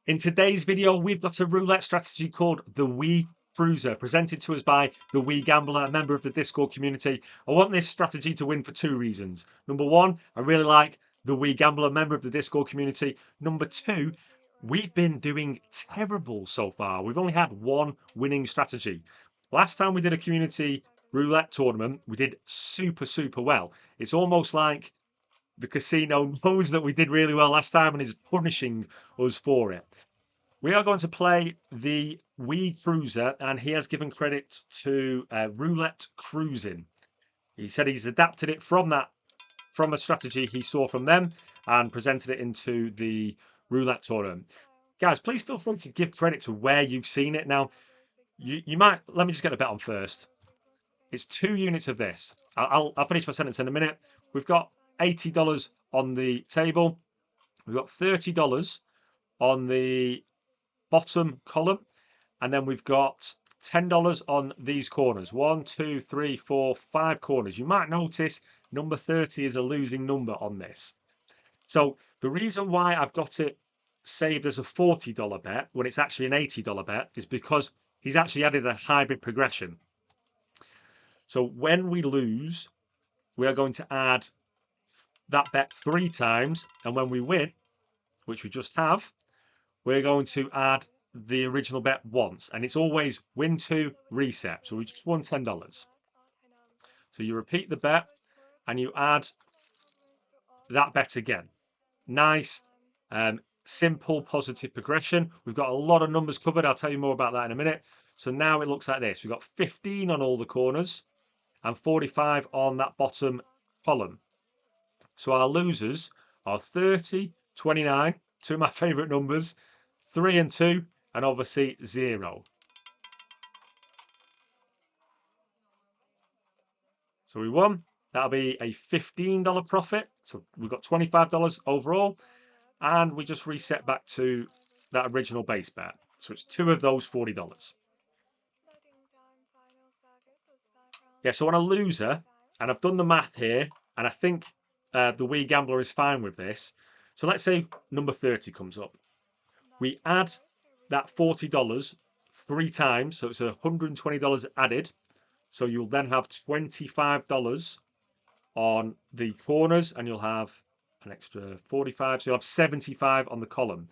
In today's video, we've got a roulette strategy called the Wee Cruiser, presented to us by the Wee Gambler, a member of the Discord community. I want this strategy to win for two reasons. Number one, I really like the Wee Gambler, member of the Discord community. Number two, we've been doing terrible so far. We've only had one winning strategy. Last time we did a community roulette tournament, we did super well. It's almost like the casino knows that we did really well last time and is punishing us for it. We are going to play the Wii Cruiser, and he has given credit to Roulette Cruising. He said he's adapted it from a strategy he saw from them and presented it into the roulette tournament. Guys, please feel free to give credit to where you've seen it. Now, you might, let me just get the bet on first. It's 2 units of this. I'll finish my sentence in a minute. We've got $80 on the table. We've got $30 on the bottom column, and then we've got $10 on these corners. 1, 2, 3, 4, 5 corners. You might notice number 30 is a losing number on this. So the reason why I've got it saved as a $40 bet when it's actually an $80 bet is because he's actually added a hybrid progression. So when we lose, we are going to add that bet 3 times, and when we win, which we just have, we're going to add the original bet once, and it's always win 2, reset. So we just won $10. So you repeat the bet and you add that bet again. Nice, simple, positive progression. We've got a lot of numbers covered. I'll tell you more about that in a minute. So now it looks like this. We've got 15 on all the corners and 45 on that bottom column. So our losers are 30, 29, two of my favourite numbers, 3 and 2, and obviously 0. So we won. That'll be a $15 profit. So we've got $25 overall. And we just reset back to that original base bet. So it's 2 of those $40. Yeah, so on a loser, and I've done the math here, and I think the Wii Gambler is fine with this. So let's say number 30 comes up. We add that $40 3 times, so it's $120 added. So you'll then have $25 on the corners, and you'll have an extra 45, so you'll have 75 on the column.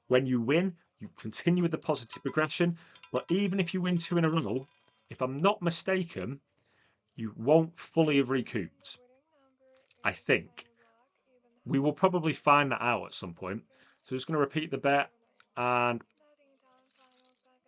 When you win, you continue with the positive progression, but even if you win 2 in a row, if I'm not mistaken, you won't fully have recouped. I think. We will probably find that out at some point. So just going to repeat the bet and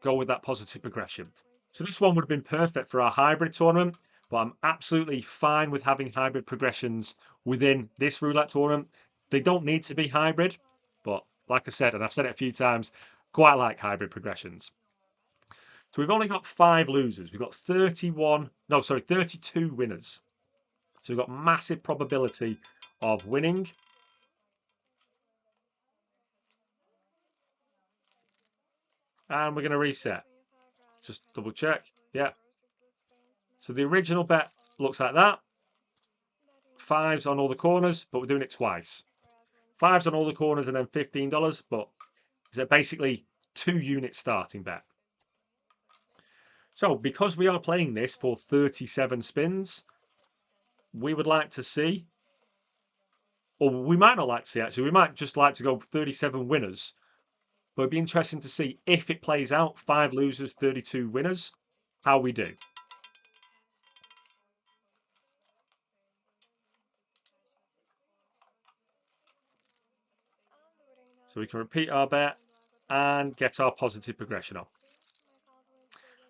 go with that positive progression. So this one would have been perfect for our hybrid tournament, but I'm absolutely fine with having hybrid progressions within this roulette tournament. They don't need to be hybrid, but like I said, and I've said it a few times, quite like hybrid progressions. So we've only got 5 losers. We've got 32 winners. So we've got massive probability of winning. And we're going to reset. Just double check. Yeah. So the original bet looks like that. 5s on all the corners, but we're doing it twice. 5s on all the corners and then $15, but it's basically 2 unit starting bet. So because we are playing this for 37 spins, we would like to see, or we might not like to see actually, we might just like to go 37 winners. But it'd be interesting to see if it plays out, 5 losers, 32 winners, how we do. So we can repeat our bet and get our positive progression up.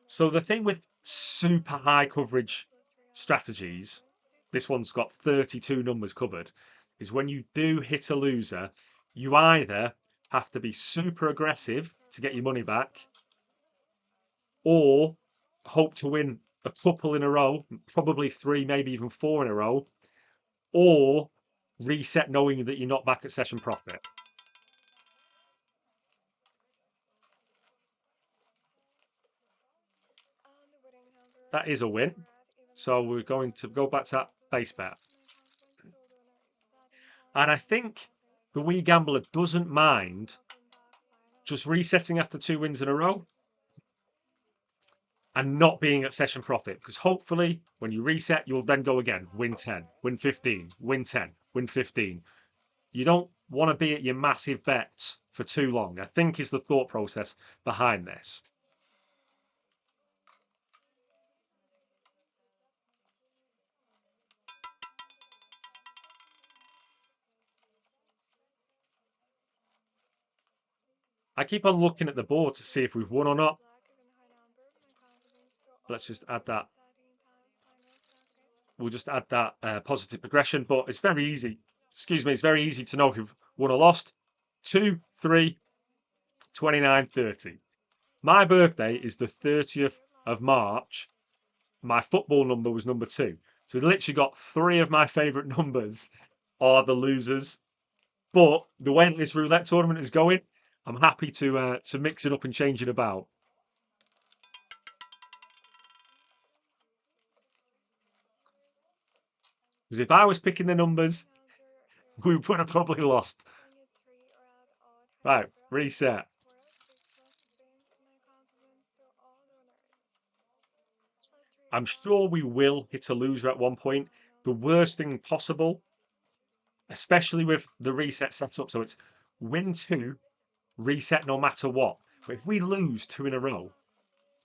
So the thing with super high coverage strategies, this one's got 32 numbers covered, is when you do hit a loser, you either have to be super aggressive to get your money back, or hope to win a couple in a row, probably 3, maybe even 4 in a row, or reset knowing that you're not back at session profit. That is a win. So we're going to go back to that base bet. And I think the Wii Gambler doesn't mind just resetting after 2 wins in a row and not being at session profit. Because hopefully, when you reset, you'll then go again, win 10, win 15, win 10, win 15. You don't want to be at your massive bets for too long, I think is the thought process behind this. I keep on looking at the board to see if we've won or not. Let's just add that. We'll just add that positive progression, but it's very easy. Excuse me, it's very easy to know if you've won or lost. 2, 3, 29, 30. My birthday is the 30th of March. My football number was number 2. So we literally got 3 of my favourite numbers are the losers. But the way this roulette tournament is going, I'm happy to mix it up and change it about. Because if I was picking the numbers, we would have probably lost. Right, reset. I'm sure we will hit a loser at one point. The worst thing possible, especially with the reset setup, so it's win 2, reset no matter what. But if we lose 2 in a row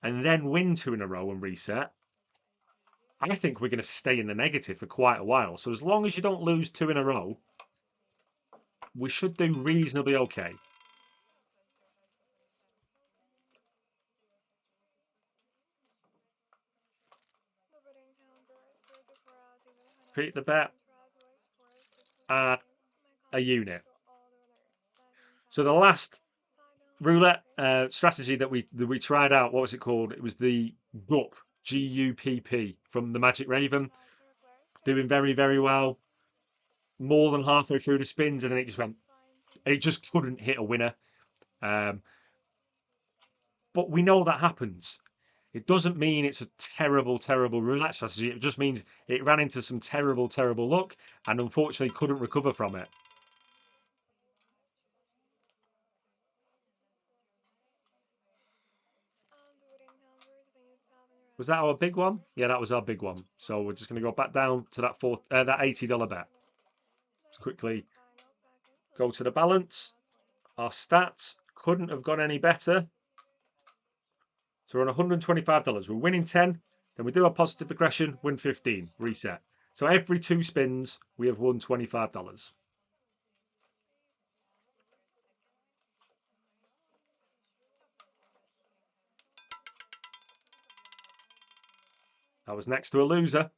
and then win 2 in a row and reset, I think we're going to stay in the negative for quite a while. So as long as you don't lose 2 in a row, we should do reasonably okay. Repeat the bet. Add a unit. So the last roulette strategy that we tried out, what was it called? It was the GUP, GUPP from the Magic Raven. Doing very, very well. More than halfway through the spins, and then it just went. It just couldn't hit a winner. But we know that happens. It doesn't mean it's a terrible, terrible roulette strategy. It just means it ran into some terrible, terrible luck and unfortunately couldn't recover from it. Was that our big one? Yeah, that was our big one. So we're just going to go back down to that that $80 bet. Quickly go to the balance. Our stats couldn't have gone any better. So we're on $125. We're winning 10. Then we do a positive progression, win 15, reset. So every 2 spins, we have won $25. I was next to a loser.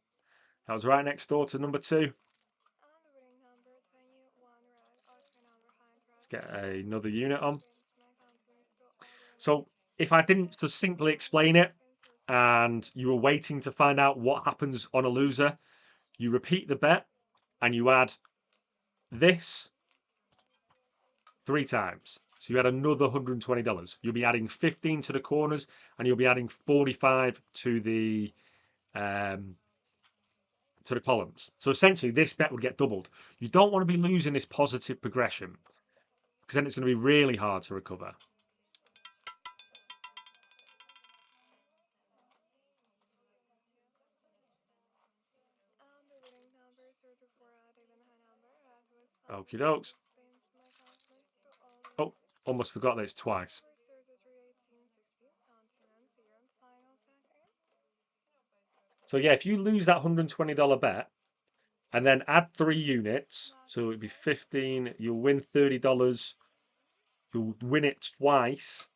I was right next door to number 2. Let's get another unit on. So if I didn't succinctly explain it and you were waiting to find out what happens on a loser, you repeat the bet and you add this 3 times. So you add another $120. You'll be adding 15 to the corners and you'll be adding 45 to the columns. So essentially this bet would get doubled. You don't want to be losing this positive progression because then it's going to be really hard to recover. Okie dokes. Oh, almost forgot that it's twice. So yeah, if you lose that $120 bet and then add 3 units, so it'd be 15, you'll win $30, you'll win it twice.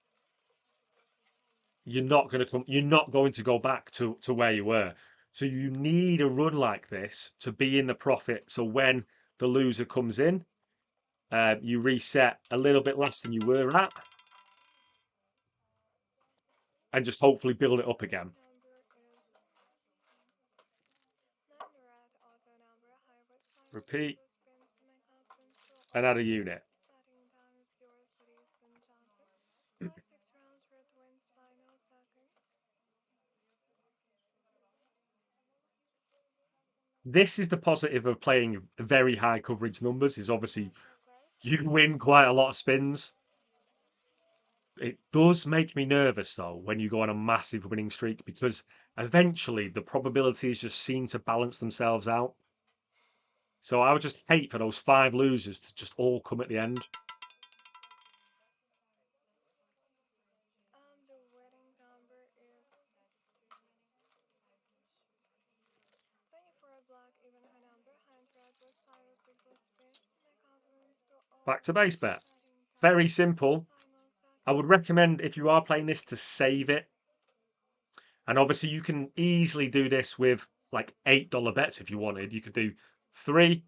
You're not going to go back to where you were. So you need a run like this to be in the profit. So when the loser comes in, you reset a little bit less than you were at and just hopefully build it up again. Repeat and add a unit. This is the positive of playing very high coverage numbers is obviously you win quite a lot of spins. It does make me nervous though when you go on a massive winning streak because eventually the probabilities just seem to balance themselves out. So I would just hate for those 5 losers to just all come at the end. The wedding number is 24 black, even high number, hand tried was 5 or 6 less spins. My confidence to all Back to base nerves, bet. betting time, Very simple. final I would seconds. recommend if you are playing this to save it. And obviously you can easily do this with like $8 bets if you wanted. You could do 3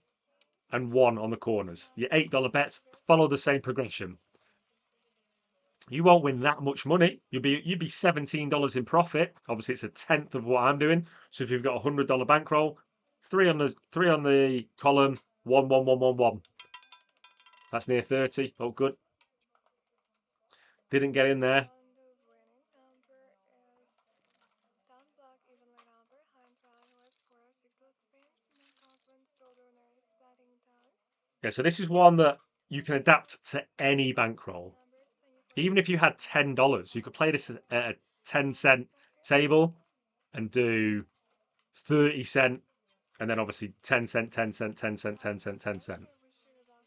and 1 on the corners. Your $8 bets follow the same progression. You won't win that much money. You'd be $17 in profit. Obviously, it's a tenth of what I'm doing. So if you've got $100 bankroll, three on the column, one, one, one, one, one. That's near 30. Oh, good. Didn't get in there. The winning number is 10 black, evenly number, hand tried was 4 or 6 less spins. My confidence to all nerves, betting time. Yeah, so this is one that you can adapt to any bankroll. Numbers 24 Even if black, you had evenly number, $10, you could play hand this at tried was a 4 10 or 6 cent seconds. table and do 30 cent and then obviously 10 cent, 10 cent, 10 cent, 10 That's cent, it, 10 guys. cent. I wish you good luck.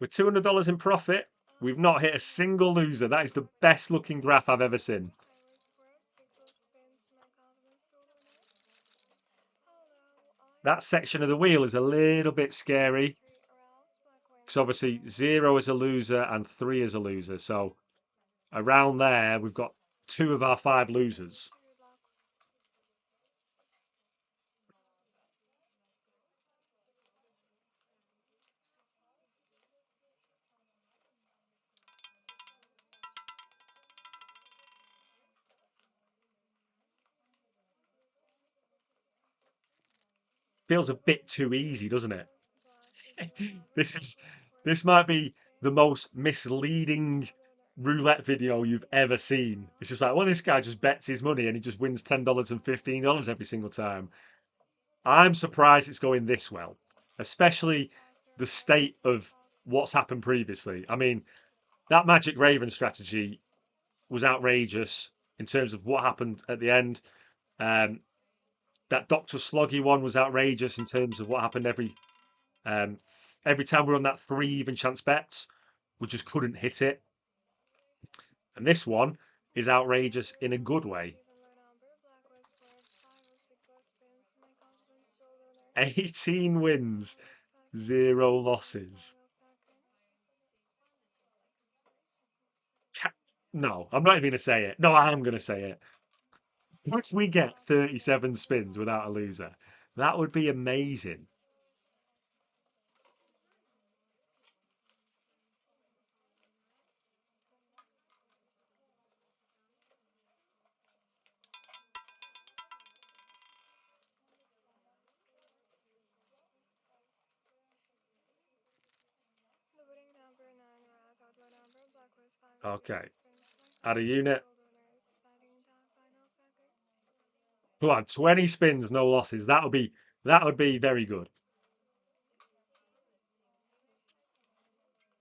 With $200 in profit, we've The not hit a winning single number loser. That is is the best looking 24 graph I've black, ever evenly seen. high square, 6 less spins. My confidence to all nerves. Hello, I That am section of the Roulette. wheel is a little bit scary 3 rounds, black because wins obviously 5, 0 is a loser and 3 is a loser. So around there, we've got 2 of our 5 I losers. wish you good luck. Feels a bit too easy, doesn't it? Black, evenly number, This hand is tried was this 4 or might 6 be the spins. My most confidence to misleading all nerves. roulette video you've ever seen. It's just like, well, this guy just bets his money and he just wins $10 and $15 every single time. I'm surprised it's going this well, especially Pass your the cards. state Good of luck. what's happened previously. I mean, that Magic Raven strategy was outrageous in terms of what happened at the end. Um, that Dr. Sloggy one was outrageous in terms of what happened um, every time we were on that 3 even chance bets. We just couldn't hit it. And this one is The outrageous winning in a good number, way. evenly number, black was 4, 5 or 6 less spins. My confidence to all nerves. 18 Hand wins, tried was 5 or 6 less 0 spins. losses. Final seconds. No, I'm not even going to say it. No, I am going to say it. If we get That's it, guys. 37 Good spins luck. without a loser, that would be amazing. The winning number 9 red, oddly number, black was 5 or 6 Okay, less spins. My add a confidence unit. to all nerves. Betting time. Final seconds. Come on, 20 spins, no losses. That would be very good.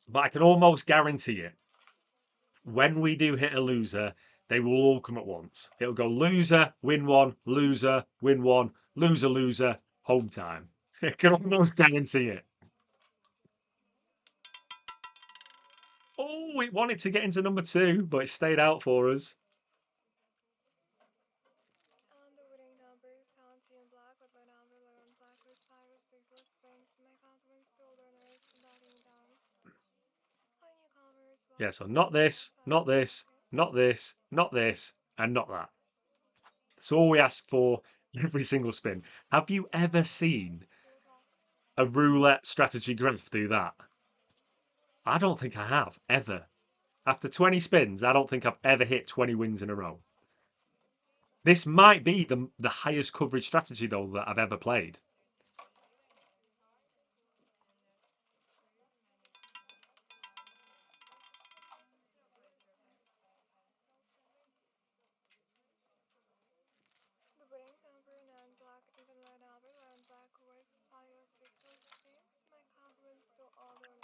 But I can almost guarantee it. When we do hit a loser, they will all come at once. It'll go loser, win one, loser, win one, loser, loser, home time. I can almost guarantee it. Oh, it wanted to get into number 2, but it stayed out for us. And the winning number is 17 black, oddly number 11 black was 5 or 6 less spins. My confidence to all nerves. Betting time. On your covers, Yeah, black so wins not 5, this, not final this, seconds. not this, not this, and not that. That's all we ask for every single spin. Have you ever That's it, guys. seen Good luck. a roulette strategy graph do that? I don't think I have, ever. After 20 spins, I don't think I've ever hit 20 wins in a row. This might be the highest coverage strategy, though, that I've ever played.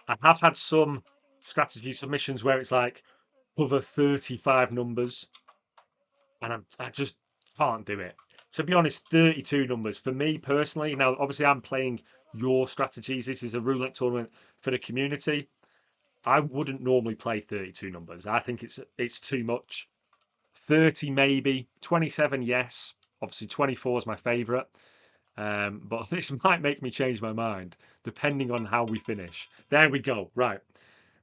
I have had some strategy submissions where it's like over 35 numbers, and I just can't do it. To be honest, 32 numbers for me personally. Now, obviously, I'm playing your strategies. This is a roulette tournament for the community. I wouldn't normally play 32 numbers. I think it's too much. 30 maybe, 27 yes. Obviously 24 is my favorite. But this might make me change my mind depending on how we finish. There we go. Right.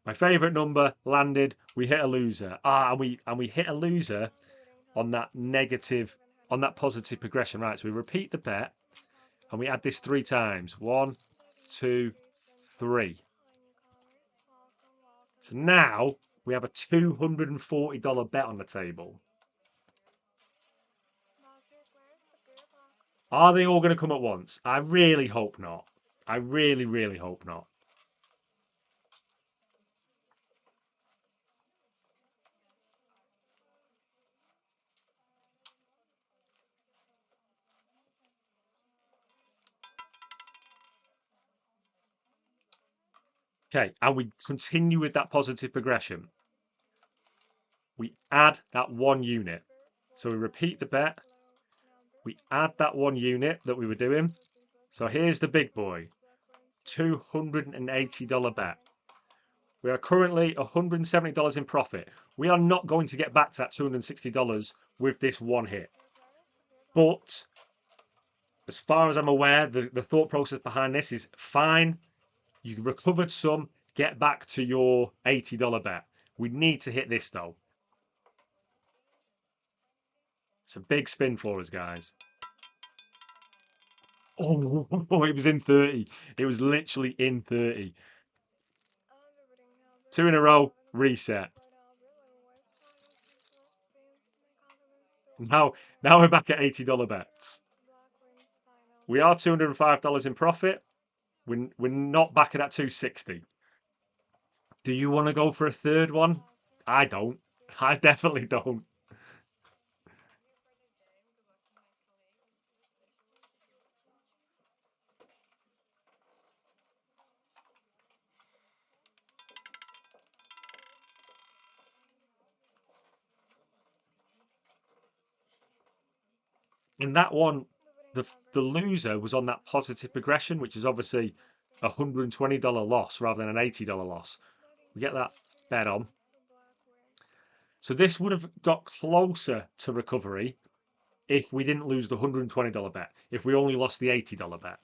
My favorite number landed. We hit a loser. And we hit a loser on that negative, on that positive progression. Right. So we repeat the bet and we add this 3 times. 1, 2, 3. So now we have a $240 bet on the table. Are they all going to come at once? I really hope not. I really, really hope not. Okay, and we continue with that positive progression. We add that 1 unit. So we repeat the bet. We add that 1 unit that we were doing. So here's the big boy. $280 bet. We are currently $170 in profit. We are not going to get back to that $260 with this 1 hit. But as far as I'm aware, the thought process behind this is fine. You recovered some, get back to your $80 bet. We need to hit this though. It's a big spin for us, guys. Oh, it was in 30. It was literally in 30. 2 in a row, reset. Now we're back at $80 bets. We are $205 in profit. We're not back at that 260. Do you want to go for a third one? I don't. I definitely don't. And that one, the loser was on that positive progression, which is obviously a $120 loss rather than an $80 loss. We get that bet on. So this would have got closer to recovery if we didn't lose the $120 bet, if we only lost the $80 bet.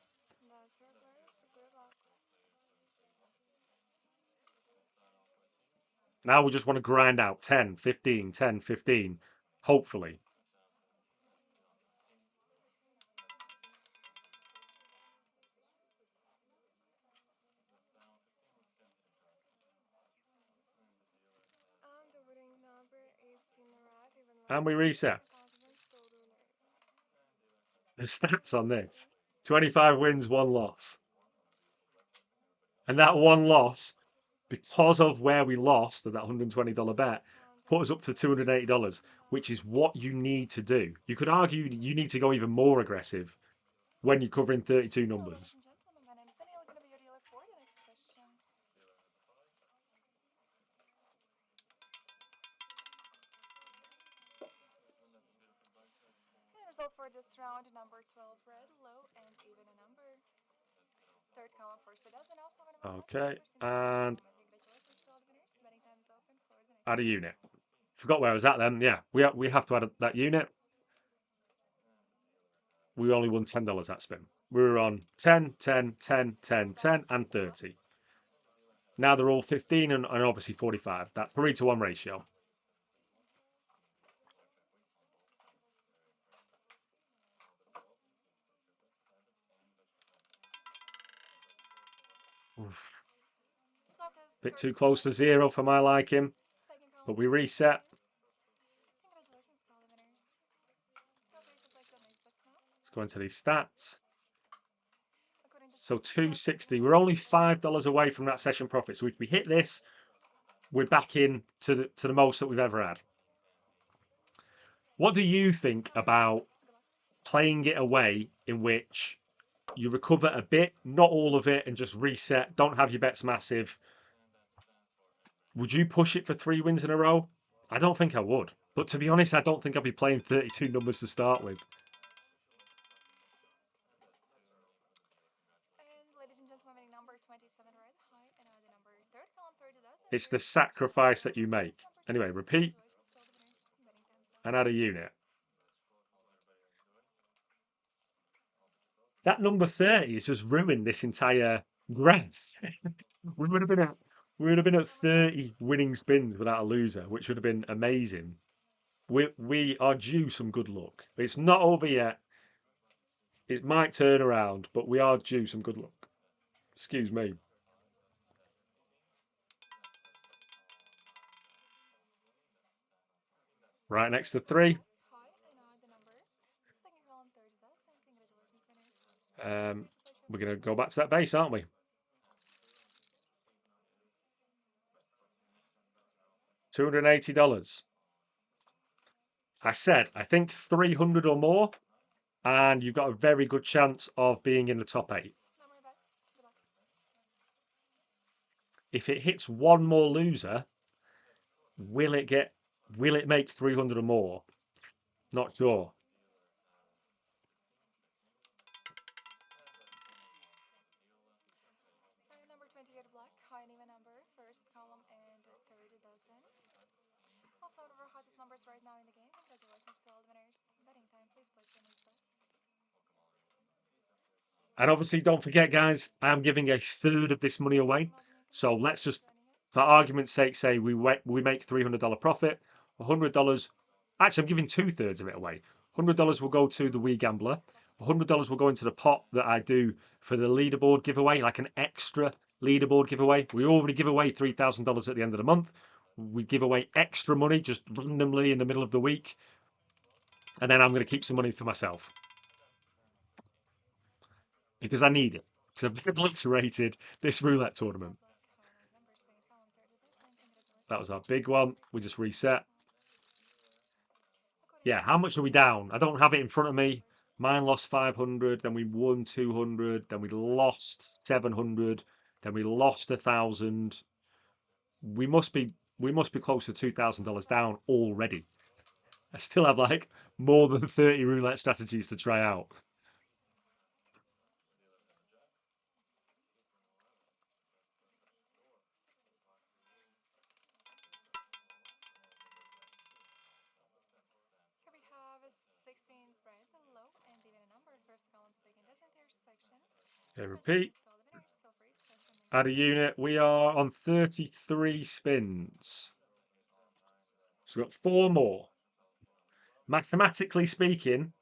Now we just want to grind out 10, 15, 10, 15, hopefully. And we reset. The stats on this 25 wins, 1 loss. And that 1 loss, because of where we lost at that $120 bet, put us up to $280, which is what you need to do. You could argue you need to go even more aggressive when you're covering 32 numbers. Result for this round, number 12 red, low and even a number. Third column first a dozen, also Okay, and add a unit. Forgot where I was at then. Yeah, we have to add that unit. We only won $10 that spin. We were on 10, 10, 10, 10, 10, and 30. Now they're all 15 and obviously 45. That 3-to-1 ratio. Oof. Bit too close for 0 for my liking, but we reset. Let's go into these stats. So 260. We're only $5 away from that session profit. So if we hit this, we're back in to the most that we've ever had. What do you think about playing it away in which You recover a bit, not all of it, and just reset. Don't have your bets massive. Would you push it for 3 wins in a row? I don't think I would. But to be honest, I don't think I'd be playing 32 numbers to start with. And ladies and gentlemen, winning number 27 red, high, and the number third column 30 dozen. It's the sacrifice that you make. Anyway, repeat Congratulations to all the winners. Betting time's up. and add a unit. That number 30 has just ruined this entire graph. we would have been at we would have been at 30 winning spins without a loser, which would have been amazing. We are due some good luck. It's not over yet. It might turn around, but we are due some good luck. Excuse me. Right next to 3. High, and the number second column 30 dozen. Congratulations, winners. We're going to go back to that base, aren't we? $280. I said, I think 300 or more, and you've got a very good chance of being in the top 8. Number bets. Good luck. If it hits one more loser, will it make 300 or more? Not sure. Number 28 black, high and even number, first column and 30 dozen. Also, out of our hottest numbers right now in the game. Congratulations to all the winners. Betting time, please place your next bets. And obviously, don't forget, guys, I am giving a third of this money away. So let's just, for argument's sake, say we make $300 profit, $100. Actually, I'm giving 2/3 of it away. $100 will go to the Wee Gambler. $100 will go into the pot that I do for the leaderboard giveaway, like an extra leaderboard giveaway. We already give away $3,000 at the end of the month. We give away extra money just randomly in the middle of the week. And then I'm going to keep some money for myself because I need it. Because I've obliterated this roulette tournament. That was our big one. We just reset. Yeah, how much are we down? I don't have it in front of me. Mine lost 500, then we won 200, then we lost 700, then we lost 1,000. We must be close to $2,000 down already. I still have like more than 30 roulette strategies to try out. Here we have a 16 red and low and even a number, first column, second dozen intersection. Okay, repeat. Congratulations to all the winners. Feel free to place your next Add a unit. We are on 33 spins. So we've got 4 more. Mathematically speaking,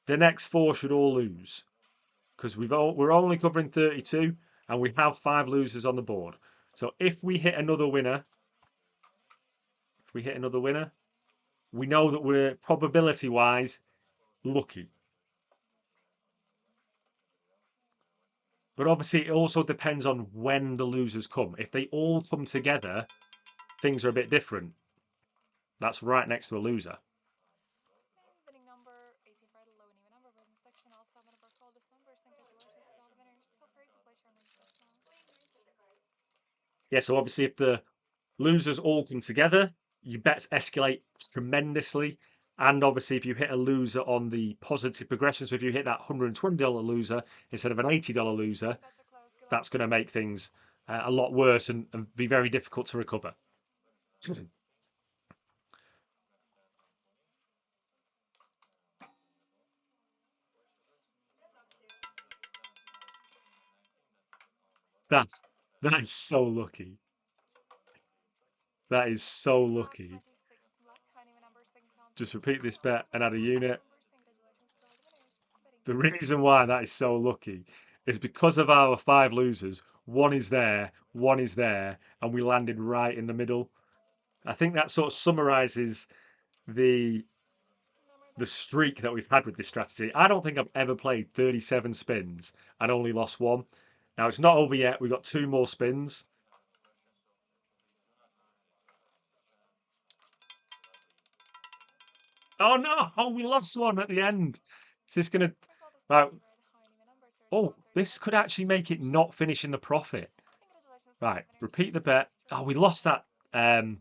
the next 4 should all lose because we're only covering 32 and we have 5 losers on the board. So if we hit another winner, we know that we're probability wise lucky. But obviously, it also depends on when the losers come. If they all come together, things are a bit different. That's right next to a loser. And winning number 18 red, low and even number, business section. Also one of our coldest numbers. Congratulations to all the winners. Feel free to place your next bets now. Yeah, so obviously, if the losers all come together, your bets escalate tremendously. And obviously, if you hit a loser on the positive progression, so if you hit that $120 loser instead of an $80 loser, Bets are closed. Good luck. that's going to make things a lot worse and be very difficult to recover. That that is so lucky. That is so lucky. 26 black, high and even number, second column. Just repeat this bet and add a unit. Congratulations to all the winners. Betting The time. reason why that is so lucky is because of our 5 losers. One is there, and we landed right in the middle. I think that sort of summarizes the Number the bets. streak that we've had with this strategy. I don't think I've ever played 37 spins and only lost 1. Now it's not over yet. We've got 2 more spins. Oh no! Oh, we lost 1 at the end. Is this gonna? Result is Right, 13 red, high Oh, this could actually make it not finish in the profit. Right, repeat the bet. Oh, we lost that. Hang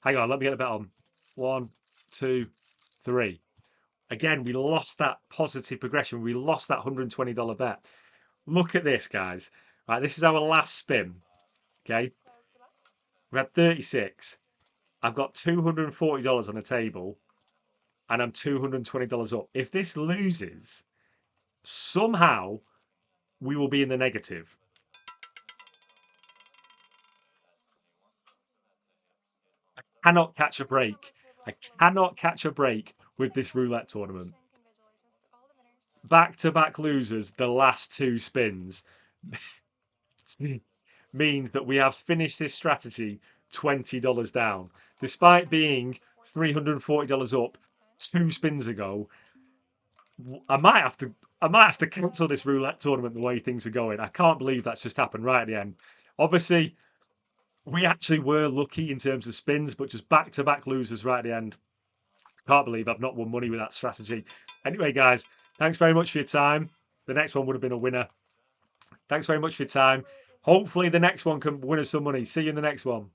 on, let me get the bet on. 1, 2, 3. Again, we lost that positive progression. We lost that $120 bet. Look at this, guys. Right, this is our last spin. Okay, we've had 36. I've got $240 on the table, and I'm $220 up. If this loses, somehow we will be in the negative. Cannot catch a break. I cannot catch a break with this roulette tournament. Back-to-back losers, the last two spins, means that we have finished this strategy $20 down. Despite being $340 up 2 spins ago, I might have to cancel this roulette tournament the way things are going. I can't believe that's just happened right at the end. Obviously, we actually were lucky in terms of spins, but just back-to-back losers right at the end. Can't believe I've not won money with that strategy. Anyway, guys, thanks very much for your time. The next one would have been a winner. Thanks very much for your time. Hopefully, the next one can win us some money. See you in the next one.